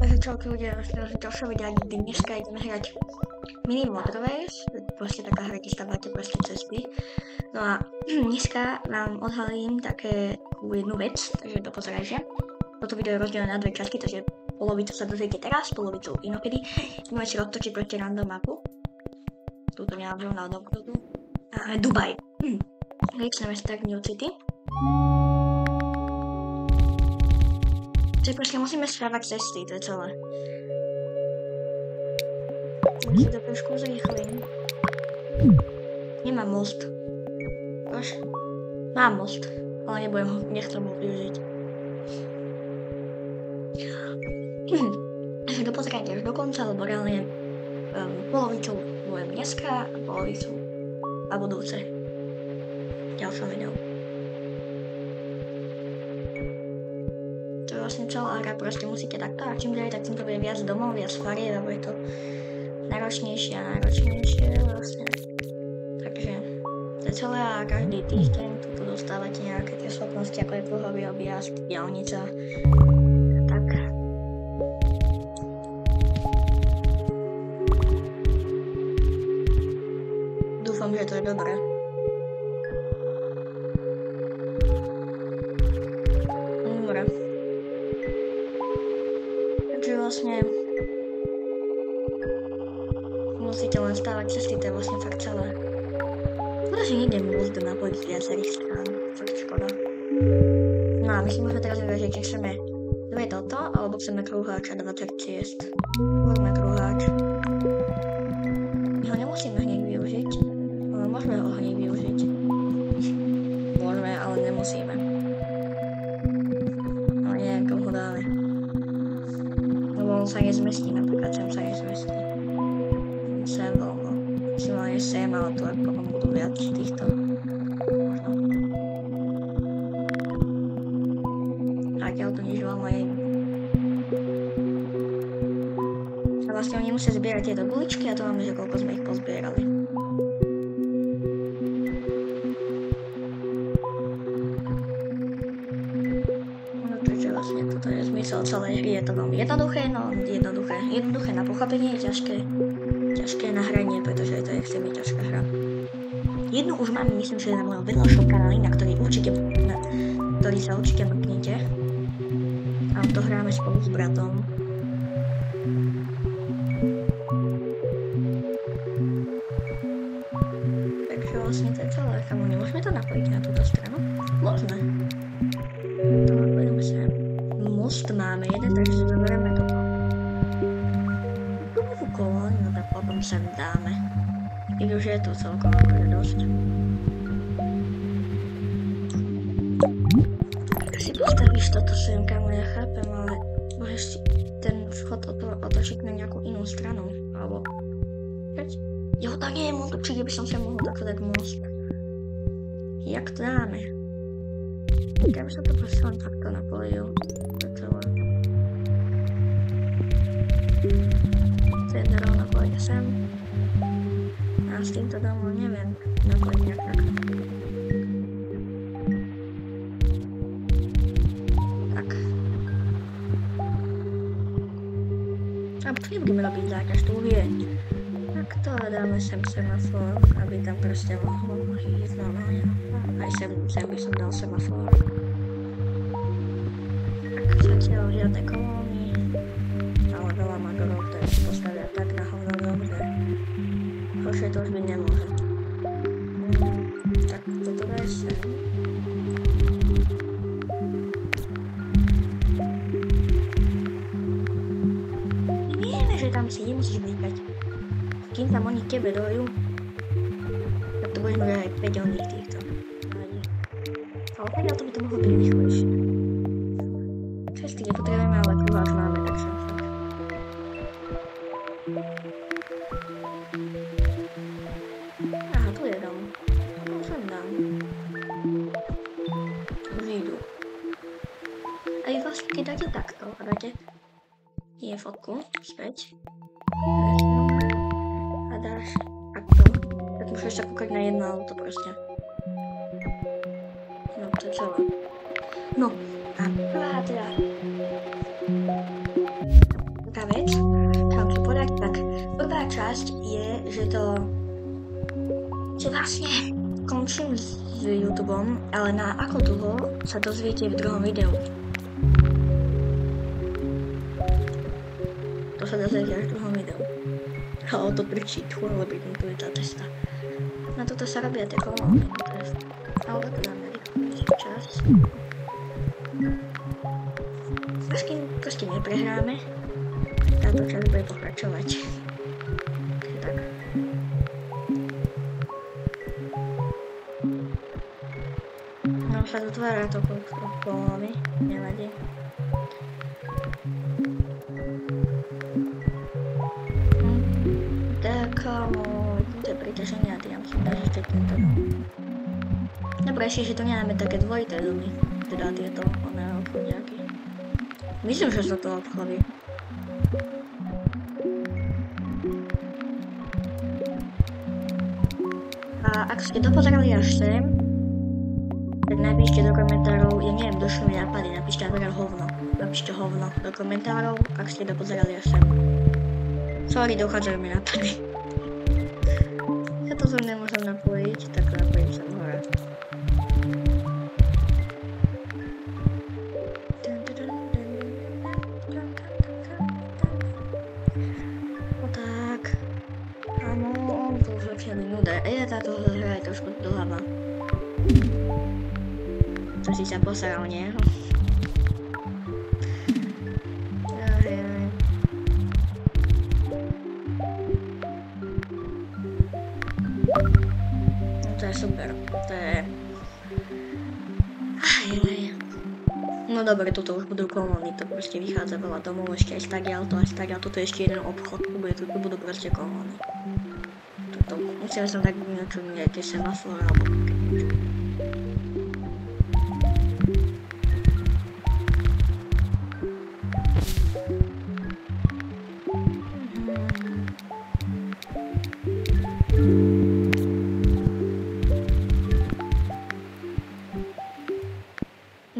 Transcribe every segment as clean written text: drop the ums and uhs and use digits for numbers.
Takže čauky ľudia, ďalšie videa, dneska ideme hrať Mini Motorways, proste taká hra, kde stávate proste cesty. No a dneska vám odhalím takú jednu vec, takže to pozerajte. Toto video je rozdelené na dve časti, takže polovicu sa dozviete teraz, polovicu inokedy. Ideme si roztočiť proti random mapu. Túto nemám na odobrodu. A Dubaj. Začneme Start New City. Čiže proste musíme správať cesty, to je celé. Si to trošku zrýchlím. Nemám most. Až? Mám most, ale nechcem ho využiť. Takže dopozerajte až do konca, lebo reálne polovicu budem dneska a polovicu a budúce. Ďalšom videu. To je vlastne celá hra, proste musíte takto a čím ďalej, tak tým to bude viac domov, viac farieb a bude to náročnejšie a náročnejšie vlastne. Takže to je celé a každý týždeň tu dostávate nejaké tie schopnosti, ako je kruhový objazd, diaľnica a tak. Dúfam, že to je dobré. Dobre. Takže vlastne musíte len stávať cesty, to je vlastne fakt celé. Škoda, že nejdem most napojiť z viacerých strán, fakt škoda. No a my si môžeme teraz vybrať, či chceme dve toto, alebo chceme kruháč a 20 ciest. Môžeme kruháč. My ho nemusíme hneď využiť, ale môžeme ho hneď využiť. Môžeme, ale nemusíme. Ale neviem, kam ho dáme. Lebo on sa nezmestí, napríklad sem sa nezmestí. Sem voľno. Maximálne sem, ale tu ako potom budú viac týchto. Možno. A ďalej to nič veľmi je. A vlastne oni musia zbierať tieto guličky a to máme, že koľko sme ich pozbierali. No takže vlastne toto je zmysel celej hry, je to veľmi jednoduché, no jednoduché na pochopenie, ťažké na hranie, pretože to je extrémne ťažká hra. Jednu už mám, myslím, že na mojom vedľajšom kanáli, na ktorý sa určite mrknete. A to hráme spolu s bratom. Takže vlastne to je celé. Kamu, nemôžeme to napojiť na túto stranu? Môžeme. To napojíme sa. Most máme jeden, takže zoberieme toto. Kolóniu, tak potom sem dáme. I už je to celkom akože dosť. Tak si postavíš toto sem, kamo, ja chápem, ale môžeš si ten vchod otočiť na nejakú inú stranu, alebo... Jo, tak nie je most, určite by som sa mohol takto dať most. Jak to dáme? Keby som to proste len takto napojil. To je celé. Jedna rovno pôjde sem. A s týmto domov neviem napojiť nejak tak. Tak. A tu nebudeme robiť záťaž, tu je. Tak to dáme sem semafor, aby tam proste mohlo ísť normálne. Aj sem by som dal semafor. Tak zatiaľ žiadne kolóny. Ale veľa magorov, ktoré si postavia tak na hovorom, že horšie to už byť nemôže. Tak toto daj sem. My vieme, že tam si nemusíš vnikať. Kým tam oni tebe dojú, tak to budeš mať aj 5 oných týchto. Ale pokiaľ to by to mohlo byť rýchlejšie. Cesty nepotrebujeme, ale kruháč máme, tak sem fakt. Aha, tu je dom. No sem dám. Už idú. A vy vlastne keď dáte takto a dáte nie fotku späť a dáš takto, tak môžeš sa kúkať na jedno auto proste. No to je celé. No a prvá teda časť je, že vlastne končím s YouTubeom, ale na ako dlho sa dozviete v druhom videu. To sa dozviete až v druhom videu. O to prčí, ale tu je tá cesta. Na toto sa robia tie kolóny, ale tak dáme rýchlejší čas. A s kým proste neprehráme, táto časť bude pokračovať. Takže tak. No sa dotvára to kolóny, nevadí. To je príťaženie a ty nám musím dať ešte tento dom. Dobre, ešte, že to nemáme také dvojité domy, teda tieto obchodiaky. Myslím, že sú to obchody. A ak ste dopozerali až sem, tak napíšte do komentárov, ja neviem, došli mi nápady, napíšte napríklad hovno. Napíšte hovno do komentárov, ak ste dopozerali až sem. Sorry, dochádzajú mi nápady. Ja to som nemôžem napojiť, tak napojím sa hore. No tak. Áno, to už začína byť nuda. Táto hra je trošku dlhá. To si sa posaral, nie? To je super, to je... No dobre, toto už budú kolóny, to proste vychádza veľa domov, ešte aj stagiaľ, toto je ešte jeden obchod, tu budú proste kolóny. Musíme sa tak niečo, nejaké semafor alebo niečo.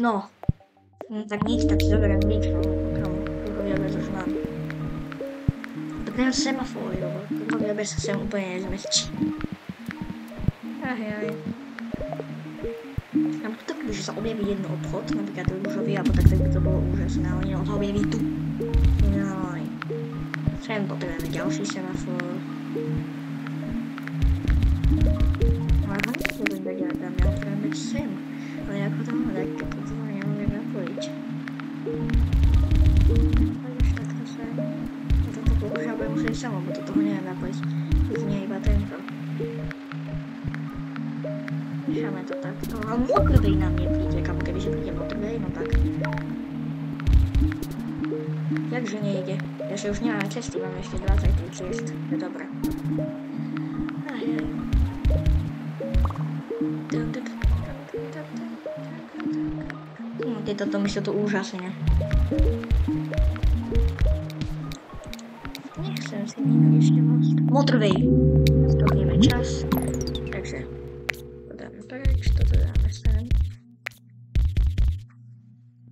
No, tak nič, tak si zoberiem nič, no, kruhový obraz už mám. To priam semafor, lebo kruhový obraz sa sem úplne nezmestí. Aj. A to tak, že sa objaví jeden obchod, napríklad rúžový, alebo tak by to bolo úžasné, ale nie, on sa objaví tu. Jaj. Sem potrebujeme ďalší semafor. Aha, to by tak ja dáme sem. Ale ako to mám dať, keď to neviem napojiť. Už takto sa... A toto bohužiaľ budem musieť samo, bo to toho neviem napojiť. Nie iba tento. Necháme to takto. Ale motorvej nám nepríde, kam kebyže príde motorvej, no tak. Jakže nejde? Ja že už nemáme cesty, máme ešte 23 ciest. To je dobré. Tieto domy sú tu úžasné. Nechcem si nechať ešte most. Motorway! Stopníme čas. Takže to dáme preč, toto dáme sem.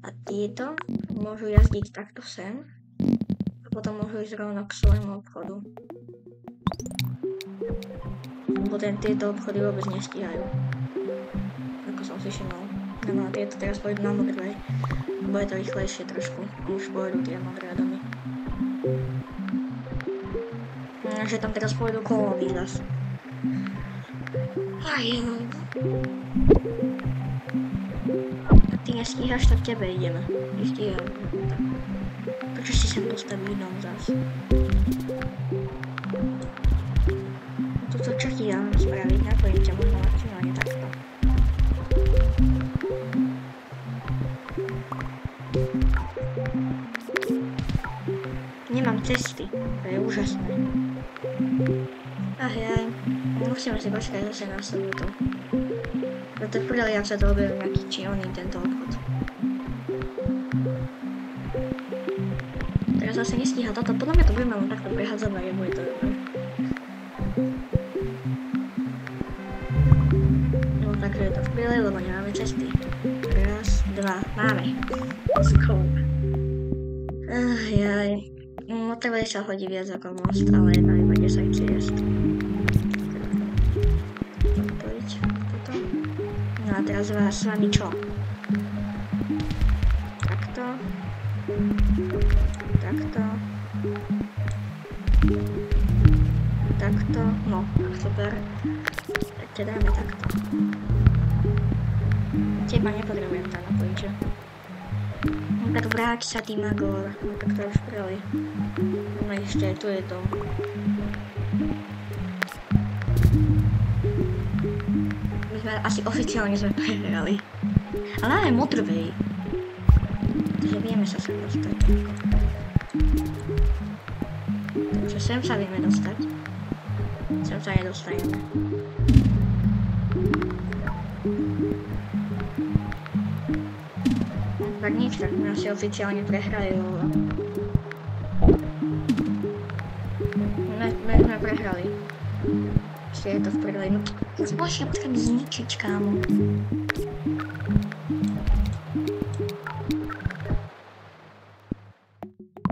A tieto môžu jazdiť takto sem. A potom môžu ísť rovno k svojmu obchodu. Lebo tieto obchody vôbec nestíhajú. Ako som si všimol. No a tieto teraz pôjdu na modré. Bude to rýchlejšie trošku. Už pôjdu tie modré domy. Že tam teraz pôjdu kolóny zas. Ak ty nestíhaš, tak tebe ideme. Nestíham. Prečo si sem postaví dom zas? Toto čo ti dám spraviť? Napojím ťa možno maximálne takto. Nemám cesty, to je úžasné. Jaj, musíme si počkať zase na sobotu. Preto prvý ja sa to objaví nejaký či oný tento obchod. Teraz zase nestíha toto, podľa mňa to budeme len takto prehádzovať, je bude to dobré. No takže je to v prile, lebo nemáme cesty. Raz, dva, máme. Skôr. Jaj. Motorway sa hodí viac ako most, ale najmä kde sa chce jesť. Otvoriť toto. No a teraz s vami čo? Takto. Takto. Takto. No, tak super. Tak te dáme takto. Teba nepotrebujem tam napojiť, že? No tak vráť sa, ty Magor. No tak to už preli. No ešte, tu je to. My sme asi oficiálne prehrali. Ale máme motorway. Takže vieme sa sem dostať. Takže sem sa vieme dostať. Sem sa nedostaneme. Tak nič, tak my asi oficiálne prehrali, lebo... My sme prehrali. Ešte je to v prdeli, no zbožia potrebujem zničiť, kámo.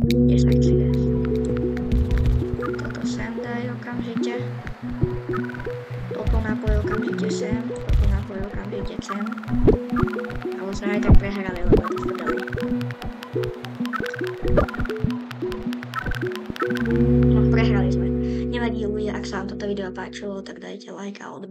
Kde sa chce jesť? Toto sem daj okamžite. Toto nápoj okamžite sem. Toto nápoj okamžite sem. Ale sme aj tak prehrali, lebo je to v prdeli. No, prehrali sme. Nevadí ľudia, ak sa vám toto video páčilo, tak dajte like a odber.